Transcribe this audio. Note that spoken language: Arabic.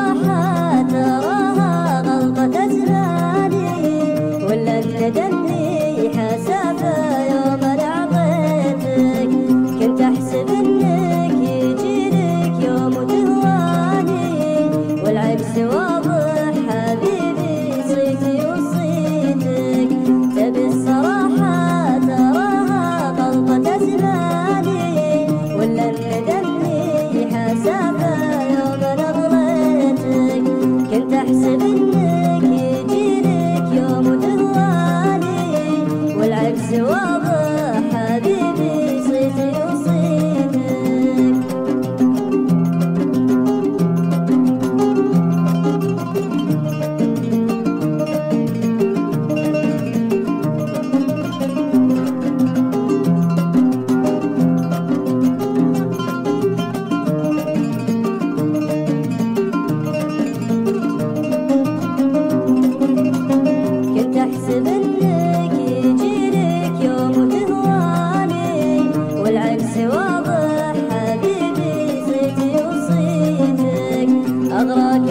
الصراحة تراها غلطة زماني، ولا ندمني حسافة يوم لعطيتك. كنت أحسب إنك يجيلك يوم وتهواني، والعكس واضح حبيبي صيتي وصيتك. تبي الصراحة تراها غلطة زماني، ولا ندمني حسافة يوم نظرتك. كنت أحسب إنك يجيلك يوم وتهواني، والعكس واضح حبيبي صيتي وصيتك. أحسب إنك يجيلك يوم وتهواني، والعكس واضح حبيبي صيتي وصيتك. أغراك